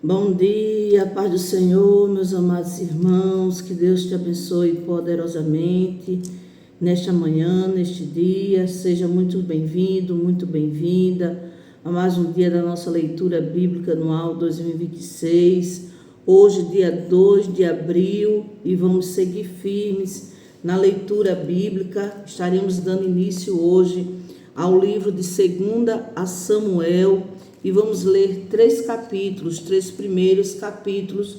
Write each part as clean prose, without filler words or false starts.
Bom dia, paz do Senhor, meus amados irmãos, que Deus te abençoe poderosamente nesta manhã, neste dia. Seja muito bem-vindo, muito bem-vinda a mais um dia da nossa leitura bíblica anual 2026. Hoje, dia 2 de abril, e vamos seguir firmes na leitura bíblica. Estaremos dando início hoje ao livro de 2 a Samuel, e vamos ler três primeiros capítulos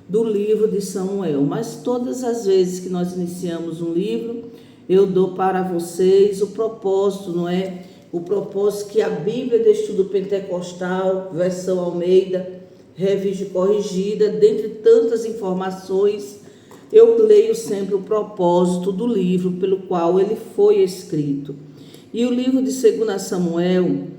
do livro de Samuel. Mas todas as vezes que nós iniciamos um livro, eu dou para vocês o propósito, não é? O propósito que a Bíblia de Estudo Pentecostal, versão Almeida, revista e corrigida, dentre tantas informações, eu leio sempre o propósito do livro pelo qual ele foi escrito. E o livro de 2 Samuel,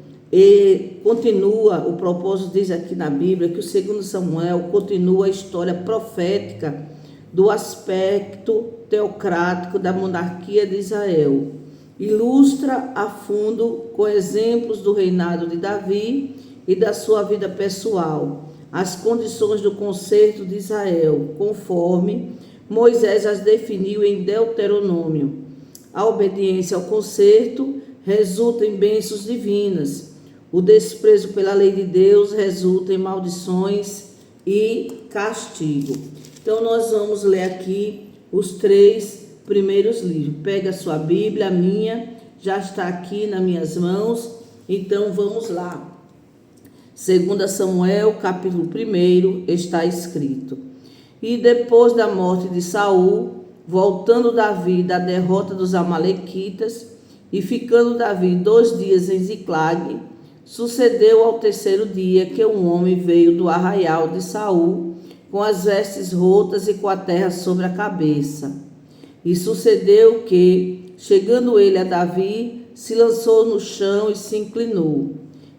continua, o propósito diz aqui na Bíblia que o 2 Samuel continua a história profética do aspecto teocrático da monarquia de Israel. Ilustra a fundo com exemplos do reinado de Davi e da sua vida pessoal, as condições do concerto de Israel, conforme Moisés as definiu em Deuteronômio. A obediência ao concerto resulta em bênçãos divinas. O desprezo pela lei de Deus resulta em maldições e castigo. Então, nós vamos ler aqui os três primeiros livros. Pega a sua Bíblia, a minha já está aqui nas minhas mãos. Então, vamos lá. 2 Samuel, capítulo 1, está escrito: E depois da morte de Saul, voltando Davi da derrota dos amalequitas, e ficando Davi 2 dias em Ziclague, sucedeu ao 3º dia que um homem veio do arraial de Saul, com as vestes rotas e com a terra sobre a cabeça. E sucedeu que, chegando ele a Davi, se lançou no chão e se inclinou.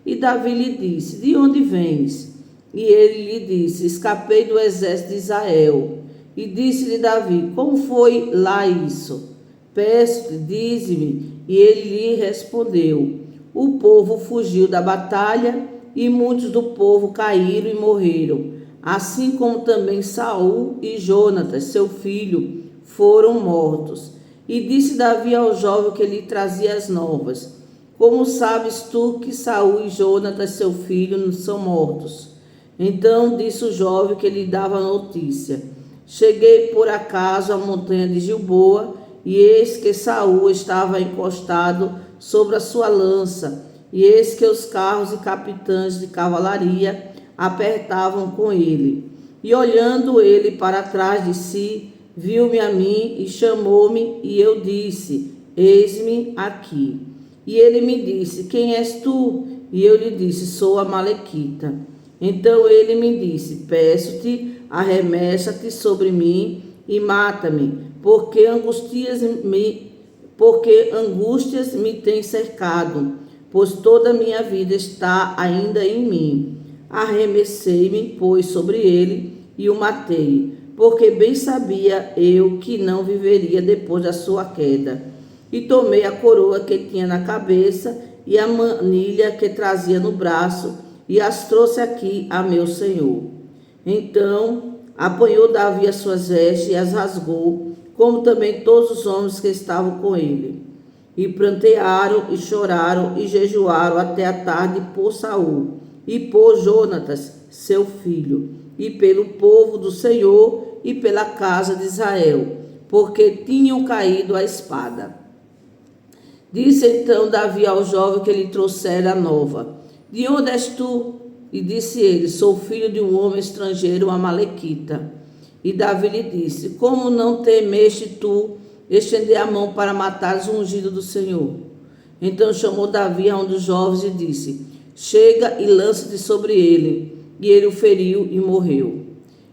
E Davi lhe disse: De onde vens? E ele lhe disse: Escapei do exército de Israel. E disse-lhe Davi: Como foi lá isso? Peço-te, dize-me. E ele lhe respondeu: O povo fugiu da batalha, e muitos do povo caíram e morreram, assim como também Saul e Jonatas, seu filho, foram mortos. E disse Davi ao jovem que lhe trazia as novas: Como sabes tu que Saul e Jonatas, seu filho, são mortos? Então disse o jovem que lhe dava a notícia: Cheguei por acaso à montanha de Gilboa, e eis que Saul estava encostado sobre a sua lança, e eis que os carros e capitães de cavalaria apertavam com ele. E olhando ele para trás de si, viu-me a mim e chamou-me, e eu disse: Eis-me aqui. E ele me disse: Quem és tu? E eu lhe disse: Sou amalequita. Então ele me disse: Peço-te, arremessa-te sobre mim e mata-me, porque angústias me têm cercado, pois toda a minha vida está ainda em mim. Arremessei-me, pois, sobre ele e o matei, porque bem sabia eu que não viveria depois da sua queda. E tomei a coroa que tinha na cabeça e a manilha que trazia no braço, e as trouxe aqui a meu senhor. Então apanhou Davi as suas vestes e as rasgou, como também todos os homens que estavam com ele. E prantearam e choraram e jejuaram até a tarde por Saul e por Jonatas, seu filho, e pelo povo do Senhor e pela casa de Israel, porque tinham caído à espada. Disse então Davi ao jovem que lhe trouxera a nova: De onde és tu? E disse ele: Sou filho de um homem estrangeiro, amalequita. E Davi lhe disse: Como não temeste tu estender a mão para matares o ungido do Senhor? Então chamou Davi a um dos jovens e disse: Chega e lança-te sobre ele. E ele o feriu e morreu.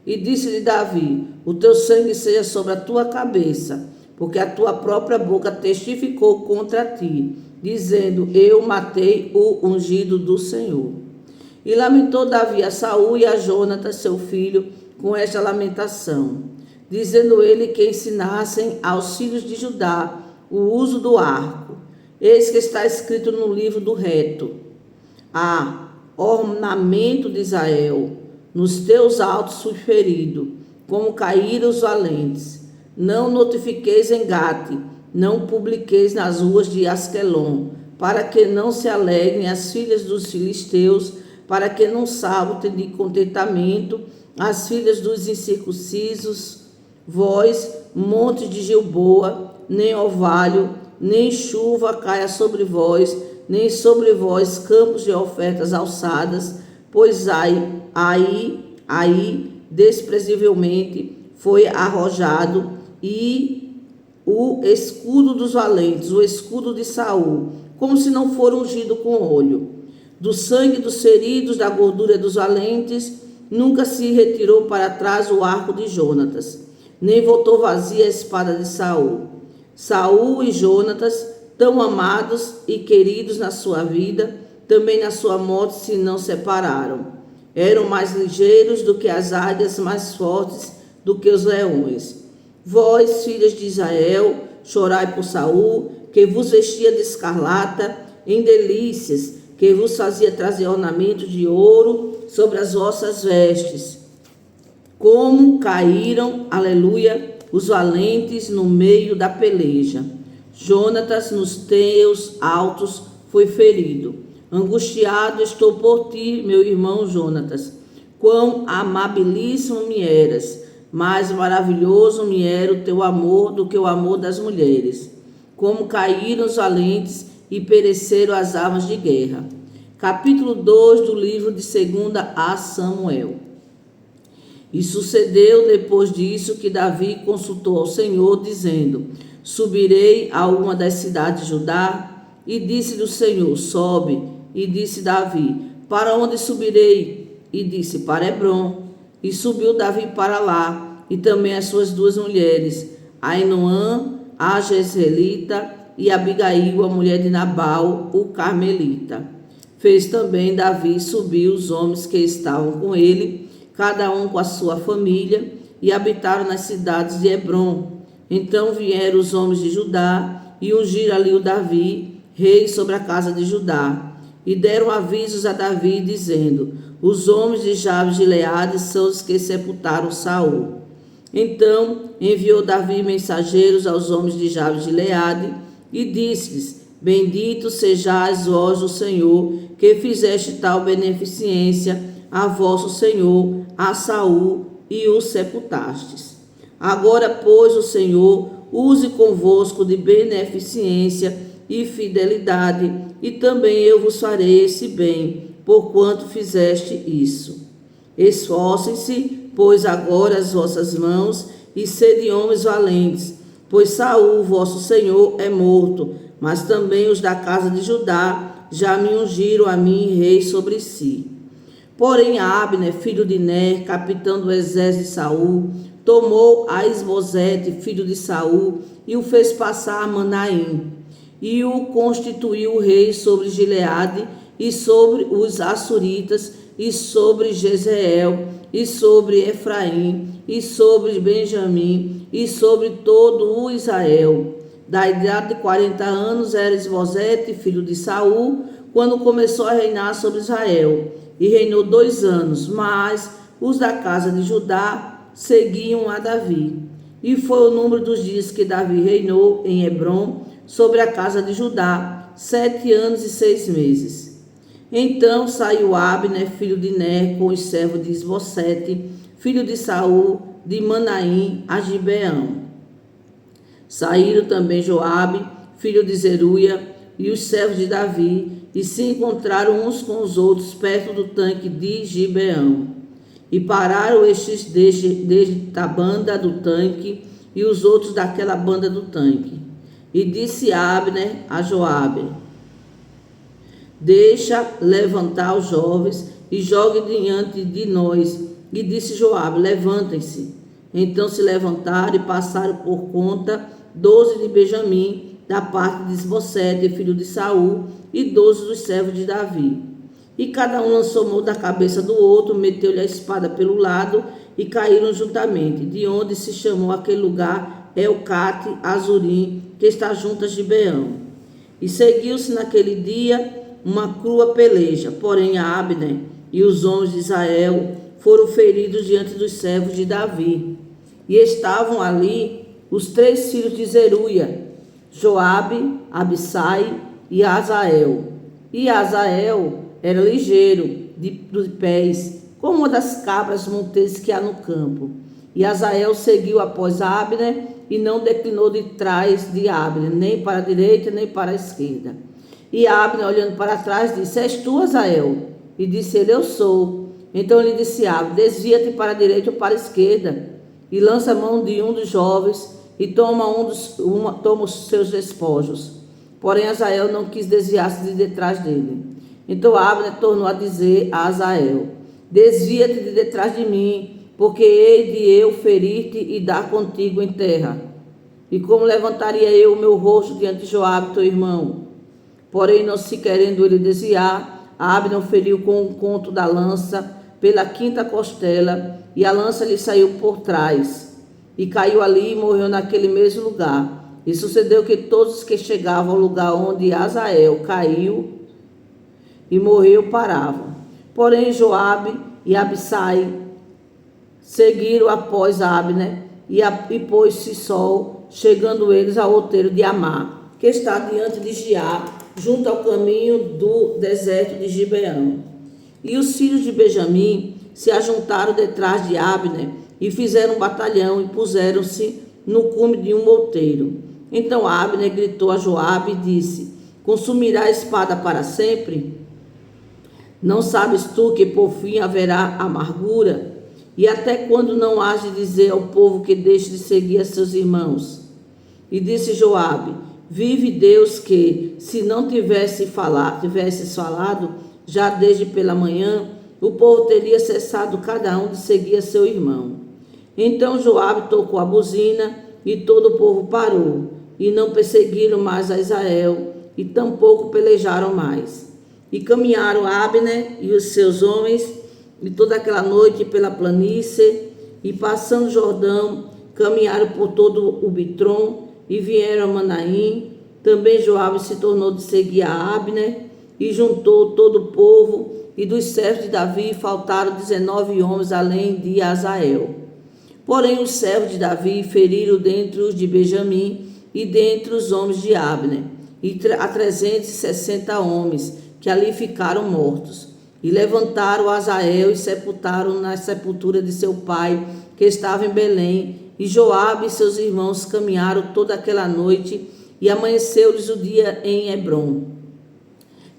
E disse-lhe Davi: O teu sangue seja sobre a tua cabeça, porque a tua própria boca testificou contra ti, dizendo: Eu matei o ungido do Senhor. E lamentou Davi a Saul e a Jonatas, seu filho, com esta lamentação, dizendo ele que ensinassem aos filhos de Judá o uso do arco. Eis que está escrito no livro do reto: ornamento de Israel, Nos teus altos fui ferido, como caíram os valentes. Não notifiqueis em Gate, não publiqueis nas ruas de Asquelon, para que não se alegrem as filhas dos filisteus, para que não saltem de contentamento as filhas dos incircuncisos. Vós, monte de Gilboa, nem orvalho, nem chuva caia sobre vós, nem sobre vós campos de ofertas alçadas, pois aí desprezivelmente foi arrojado e o escudo dos valentes, o escudo de Saul, como se não for ungido com óleo. Do sangue dos feridos, da gordura dos valentes, nunca se retirou para trás o arco de Jonatas, nem voltou vazia a espada de Saul. Saul e Jonatas, tão amados e queridos na sua vida, também na sua morte se não separaram. Eram mais ligeiros do que as águias, mais fortes do que os leões. Vós, filhas de Israel, chorai por Saul, que vos vestia de escarlata, em delícias, que vos fazia trazer ornamentos de ouro sobre as vossas vestes. Como caíram, aleluia, os valentes no meio da peleja. Jonatas, nos teus altos foi ferido. Angustiado estou por ti, meu irmão Jonatas. Quão amabilíssimo me eras, mais maravilhoso me era o teu amor do que o amor das mulheres. Como caíram os valentes e pereceram as armas de guerra. Capítulo 2 do livro de 2 a Samuel. E sucedeu depois disso que Davi consultou ao Senhor, dizendo: subirei a uma das cidades de Judá? E disse-lhe o Senhor: sobe. E disse Davi: para onde subirei? E disse: para Hebrom. E subiu Davi para lá, e também as suas duas mulheres, Ainoã, a jezreelita, e Abigail, a mulher de Nabal, o carmelita. Fez também Davi subir os homens que estavam com ele, cada um com a sua família, e habitaram nas cidades de Hebrom. Então vieram os homens de Judá, e ungiram ali o Davi, rei sobre a casa de Judá. E deram avisos a Davi, dizendo: os homens de Jabes de Gileade são os que sepultaram Saul. Então enviou Davi mensageiros aos homens de Jabes de Gileade, e disse-lhes: bendito sejais vós o Senhor, que fizeste tal beneficência a vosso Senhor, a Saul, e o sepultastes. Agora, pois, o Senhor use convosco de beneficência e fidelidade, e também eu vos farei esse bem, porquanto fizeste isso. Esforcem-se, pois, agora as vossas mãos, e sede homens valentes, pois Saul, vosso Senhor, é morto, mas também os da casa de Judá já me ungiram a mim rei sobre si. Porém Abner, filho de Ner, capitão do exército de Saul, tomou a Isbosete, filho de Saul, e o fez passar a Manaim, e o constituiu rei sobre Gileade, e sobre os Assuritas, e sobre Jezreel, e sobre Efraim, e sobre Benjamim, e sobre todo o Israel. Da idade de 40 anos era Isbosete, filho de Saul, quando começou a reinar sobre Israel, e reinou 2 anos, mas os da casa de Judá seguiam a Davi. E foi o número dos dias que Davi reinou em Hebrom sobre a casa de Judá, 7 anos e 6 meses. Então saiu Abner, filho de Ner, com os servos de Isbosete, filho de Saul, de Manaim, a Gibeão. Saíram também Joabe, filho de Zeruia, e os servos de Davi, e se encontraram uns com os outros perto do tanque de Gibeão. E pararam estes da banda do tanque, e os outros daquela banda do tanque. E disse Abner a Joabe: deixa levantar os jovens e jogue diante de nós. E disse Joabe: levantem-se. Então se levantaram e passaram por conta 12 de Benjamim, da parte de Isbosete, filho de Saul, e 12 dos servos de Davi. E cada um lançou mão da cabeça do outro, meteu-lhe a espada pelo lado, e caíram juntamente, de onde se chamou aquele lugar Elcate Azurim, que está junto a Gibeão. E seguiu-se naquele dia uma crua peleja, porém Abner e os homens de Israel foram feridos diante dos servos de Davi. E estavam ali os 3 filhos de Zeruia, Joabe, Abissai e Azael. E Azael era ligeiro de pés, como uma das cabras monteses que há no campo. E Azael seguiu após Abner e não declinou de trás de Abner, nem para a direita nem para a esquerda. E Abner, olhando para trás, disse: És tu, Azael? E disse ele: Eu sou. Então ele disse a Abner: Desvia-te para a direita ou para a esquerda, e lança a mão de um dos jovens, e toma os seus despojos. Porém Azael não quis desviar-se de detrás dele. Então Abner tornou a dizer a Azael: Desvia-te de detrás de mim, porque hei de eu ferir-te e dar contigo em terra. E como levantaria eu o meu rosto diante de Joabe, teu irmão? Porém, não se querendo ele desviar, Abner o feriu com o conto da lança pela 5ª costela, e a lança lhe saiu por trás, e caiu ali e morreu naquele mesmo lugar. E sucedeu que todos os que chegavam ao lugar onde Azael caiu e morreu paravam. Porém, Joabe e Abissai seguiram após Abner, e pôs-se sol, chegando eles ao outeiro de Amá, que está diante de Giá, junto ao caminho do deserto de Gibeão. E os filhos de Benjamim se ajuntaram detrás de Abner e fizeram um batalhão e puseram-se no cume de um outeiro. Então Abner gritou a Joabe e disse: Consumirá a espada para sempre? Não sabes tu que por fim haverá amargura? E até quando não hás de dizer ao povo que deixe de seguir a seus irmãos? E disse Joabe: Vive Deus que, se não tivesses falado, já desde pela manhã, o povo teria cessado cada um de seguir a seu irmão. Então Joabe tocou a buzina, e todo o povo parou, e não perseguiram mais a Israel, e tampouco pelejaram mais. E caminharam Abner e os seus homens, e toda aquela noite pela planície, e passando o Jordão, caminharam por todo o Bitrom, e vieram a Manaim. Também Joabe se tornou de seguir a Abner, e juntou todo o povo, e dos servos de Davi faltaram 19 homens, além de Azael. Porém os servos de Davi feriram dentre os de Benjamim e dentre os homens de Abner, a 360 homens, que ali ficaram mortos. E levantaram Azael e sepultaram na sepultura de seu pai, que estava em Belém. E Joabe e seus irmãos caminharam toda aquela noite, e amanheceu-lhes o dia em Hebrom.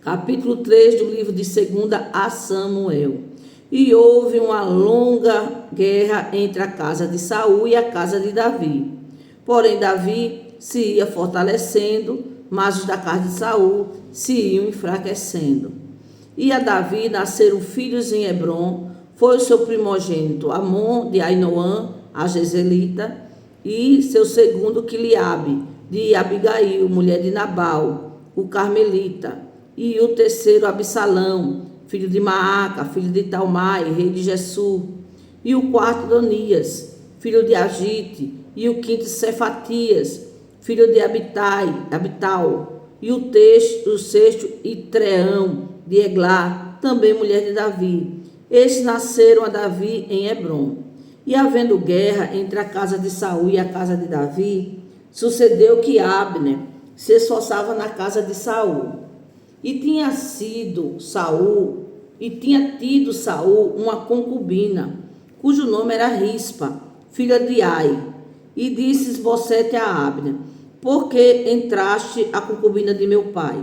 Capítulo 3 do livro de 2 a Samuel. E houve uma longa guerra entre a casa de Saul e a casa de Davi. Porém Davi se ia fortalecendo, mas os da casa de Saul se iam enfraquecendo. E a Davi nasceram filhos em Hebrom. Foi o seu primogênito Amon de Ainoã, a Jezreelita, e seu segundo Quiliabe, de Abigail, mulher de Nabal, o Carmelita, e o terceiro Absalão, filho de Maaca, filho de Talmai, rei de Gessur, e o quarto Adonias, filho de Agite, e o quinto Cefatias, filho de Abital, e o sexto Itreão, de Eglá, também mulher de Davi. Estes nasceram a Davi em Hebrom. E havendo guerra entre a casa de Saul e a casa de Davi, sucedeu que Abner se esforçava na casa de Saul. E tinha tido Saul uma concubina, cujo nome era Rispa, filha de Ai. E disse Esbocete a Abner: Por que entraste a concubina de meu pai?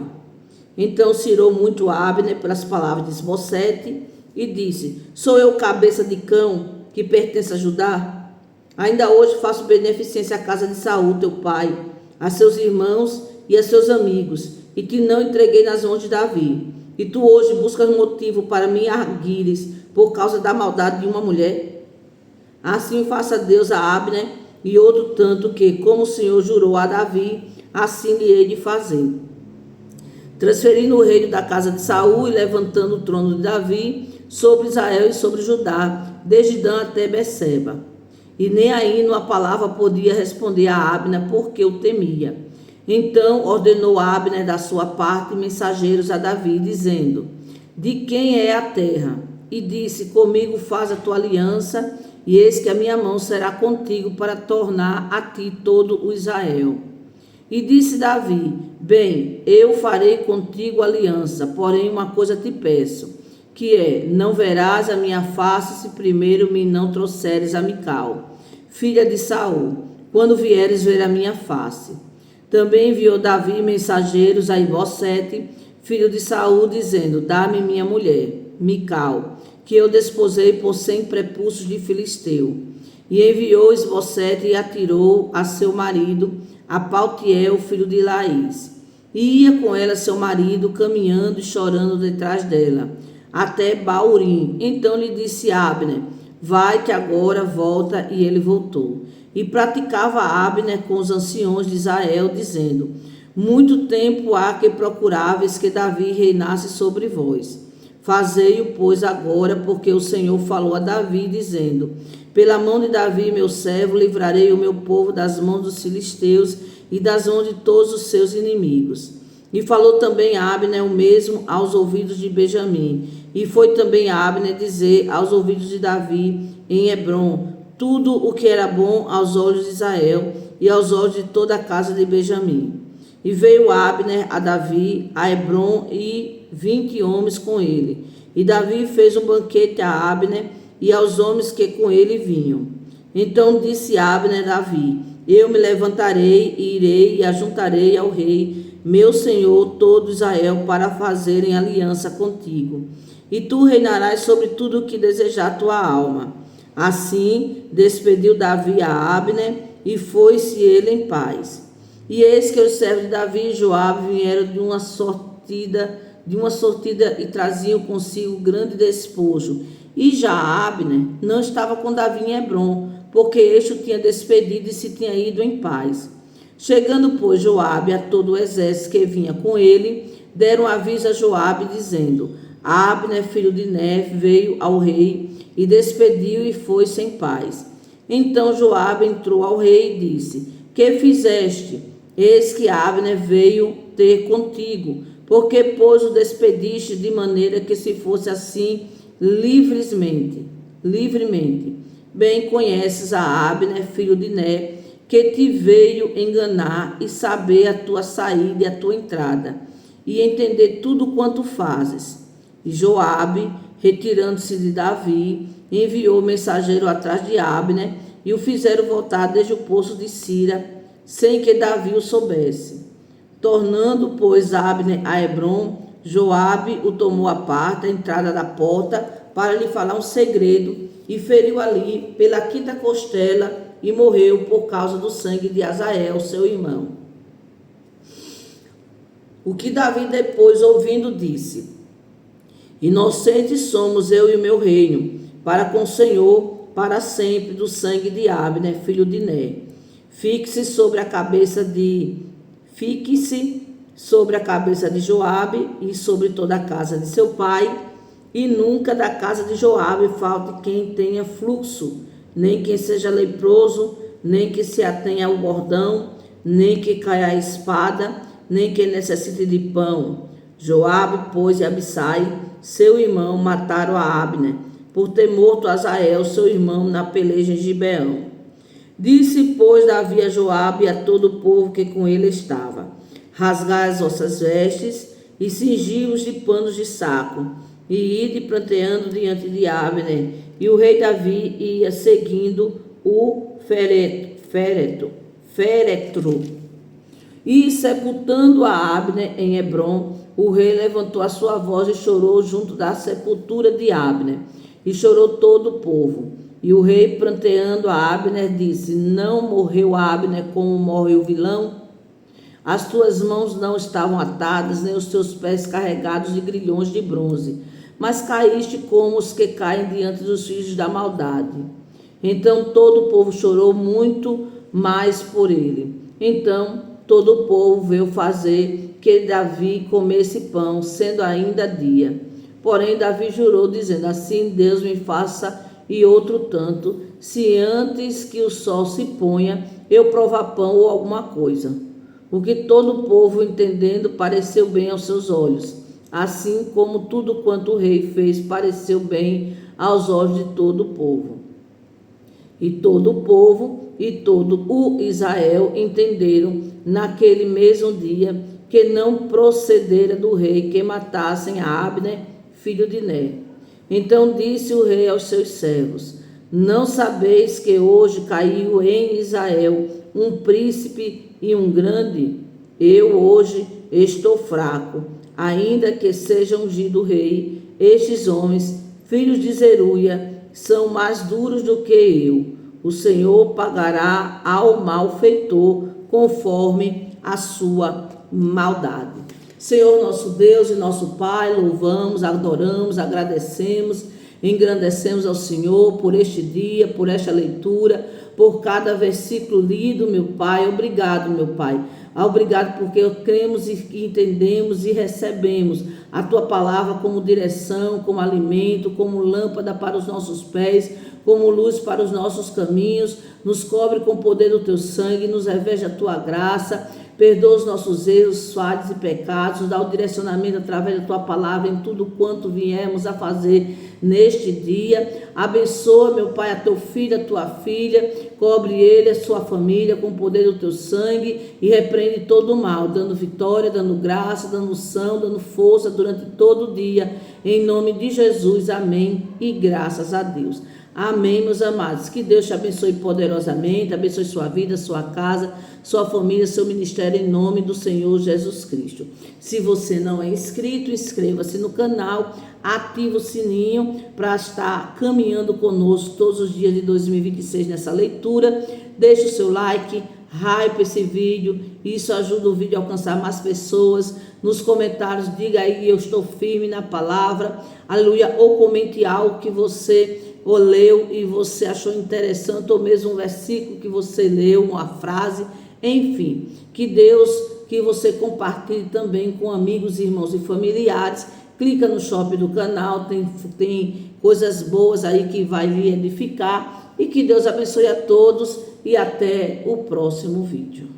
Então cirou muito Abner pelas palavras de Esbocete e disse: Sou eu cabeça de cão que pertence a Judá? Ainda hoje faço beneficência à casa de Saul, teu pai, a seus irmãos e a seus amigos, e te não entreguei nas mãos de Davi. E tu hoje buscas motivo para me arguires por causa da maldade de uma mulher? Assim faça Deus a Abner e outro tanto que, como o Senhor jurou a Davi, assim lhe hei de fazer. Transferindo o reino da casa de Saul e levantando o trono de Davi sobre Israel e sobre Judá, desde Dan até Beceba. E nem aí uma palavra podia responder a Abner, porque o temia. Então ordenou Abner da sua parte mensageiros a Davi, dizendo: De quem é a terra? e disse: comigo faz a tua aliança, e eis que a minha mão será contigo para tornar a ti todo o Israel. E disse Davi: bem, eu farei contigo aliança, porém uma coisa te peço, que é: não verás a minha face se primeiro me não trouxeres a Mical, filha de Saul, quando vieres ver a minha face. Também enviou Davi mensageiros a Ibosete, filho de Saul, dizendo: dá-me minha mulher, Mical, que eu desposei por 100 prepulsos de filisteu. E enviou Isbosete e atirou a seu marido, a Paltiel, filho de Laís. E ia com ela seu marido, caminhando e chorando detrás dela, até Baurim. Então lhe disse Abner: vai que agora volta. E ele voltou. E praticava Abner com os anciões de Israel, dizendo: muito tempo há que procuráveis que Davi reinasse sobre vós. Fazei-o, pois, agora, porque o Senhor falou a Davi, dizendo: pela mão de Davi, meu servo, livrarei o meu povo das mãos dos filisteus e das mãos de todos os seus inimigos. E falou também Abner o mesmo aos ouvidos de Benjamim. E foi também Abner dizer aos ouvidos de Davi em Hebrom tudo o que era bom aos olhos de Israel e aos olhos de toda a casa de Benjamim. E veio Abner a Davi a Hebrom e 20 homens com ele. E Davi fez um banquete a Abner e aos homens que com ele vinham. Então disse Abner a Davi: eu me levantarei e irei e ajuntarei ao rei, meu senhor, todo Israel, para fazerem aliança contigo. E tu reinarás sobre tudo o que desejar tua alma. Assim despediu Davi a Abner e foi-se ele em paz. E eis que os servos de Davi e Joabe vieram de uma sortida e traziam consigo grande despojo. E já Abner não estava com Davi em Hebrom, porque este o tinha despedido e se tinha ido em paz. Chegando, pois, Joabe a todo o exército que vinha com ele, deram aviso a Joabe, dizendo: Abner, filho de Ner, veio ao rei e despediu e foi-se em paz. Então Joabe entrou ao rei e disse: que fizeste? Eis que Abner veio ter contigo, porque pois o despediste de maneira que se fosse assim livremente. Bem conheces a Abner, filho de Ner, que te veio enganar e saber a tua saída e a tua entrada, e entender tudo quanto fazes. E Joabe, retirando-se de Davi, enviou mensageiro atrás de Abner, e o fizeram voltar desde o poço de Sira, sem que Davi o soubesse. Tornando, pois, Abner a Hebrom, Joabe o tomou à parte, à entrada da porta, para lhe falar um segredo, e feriu ali pela quinta costela, e morreu por causa do sangue de Azael, seu irmão. O que Davi depois, ouvindo, disse: inocentes somos eu e o meu reino, para com o Senhor, para sempre, do sangue de Abner, filho de Ner. Fique-se sobre a cabeça de Joabe e sobre toda a casa de seu pai, e nunca da casa de Joabe falte quem tenha fluxo, nem quem seja leproso, nem que se atenha ao bordão, nem que caia a espada, nem que necessite de pão. Joabe, pois, e Abissai, seu irmão, mataram a Abner, por ter morto Azael, seu irmão, na peleja em Gibeão. Disse, pois, Davi a Joabe e a todo o povo que com ele estava: rasgai as vossas vestes e cingi-os de panos de saco, e ide pranteando diante de Abner. E o rei Davi ia seguindo o féretro. E sepultando a Abner em Hebrom, o rei levantou a sua voz e chorou junto da sepultura de Abner. E chorou todo o povo. E o rei, pranteando a Abner, disse: não morreu Abner como morre o vilão? As tuas mãos não estavam atadas, nem os teus pés carregados de grilhões de bronze, mas caíste como os que caem diante dos filhos da maldade. Então todo o povo chorou muito mais por ele. Então todo o povo veio fazer que Davi comesse pão, sendo ainda dia. Porém Davi jurou, dizendo: assim Deus me faça e outro tanto, se antes que o sol se ponha, eu provar pão ou alguma coisa. O que todo o povo, entendendo, pareceu bem aos seus olhos. assim como tudo quanto o rei fez pareceu bem aos olhos de todo o povo. E todo o povo e todo o Israel entenderam naquele mesmo dia que não procedera do rei que matassem a Abner, filho de Ner. Então disse o rei aos seus servos: não sabeis que hoje caiu em Israel um príncipe e um grande? Eu hoje estou fraco, ainda que seja ungido o rei. Estes homens, filhos de Zeruia, são mais duros do que eu. O Senhor pagará ao malfeitor conforme a sua maldade. Senhor nosso Deus e nosso Pai, louvamos, adoramos, agradecemos, engrandecemos ao Senhor por este dia, por esta leitura, por cada versículo lido, meu Pai. Obrigado, meu Pai. Obrigado porque cremos e entendemos e recebemos a Tua palavra como direção, como alimento, como lâmpada para os nossos pés, como luz para os nossos caminhos. Nos cobre com o poder do Teu sangue, nos reveste a Tua graça, perdoa os nossos erros, falhas e pecados, nos dá o direcionamento através da Tua palavra em tudo quanto viemos a fazer neste dia. Abençoa, meu Pai, a Teu filho, a Tua filha, cobre ele, a sua família com o poder do Teu sangue e repreende todo o mal, dando vitória, dando graça, dando unção, dando força durante todo o dia, em nome de Jesus, amém e graças a Deus. Amém, meus amados. Que Deus te abençoe poderosamente, abençoe sua vida, sua casa, sua família, seu ministério, em nome do Senhor Jesus Cristo. Se você não é inscrito, inscreva-se no canal, ative o sininho para estar caminhando conosco todos os dias de 2026 nessa leitura. Deixe o seu like, hype esse vídeo, isso ajuda o vídeo a alcançar mais pessoas. Nos comentários, diga aí: eu estou firme na palavra, aleluia, ou comente algo que você leu e você achou interessante, ou mesmo um versículo que você leu, uma frase, enfim, que você compartilhe também com amigos, irmãos e familiares. Clica no shopping do canal, tem coisas boas aí que vai lhe edificar, e que Deus abençoe a todos e até o próximo vídeo.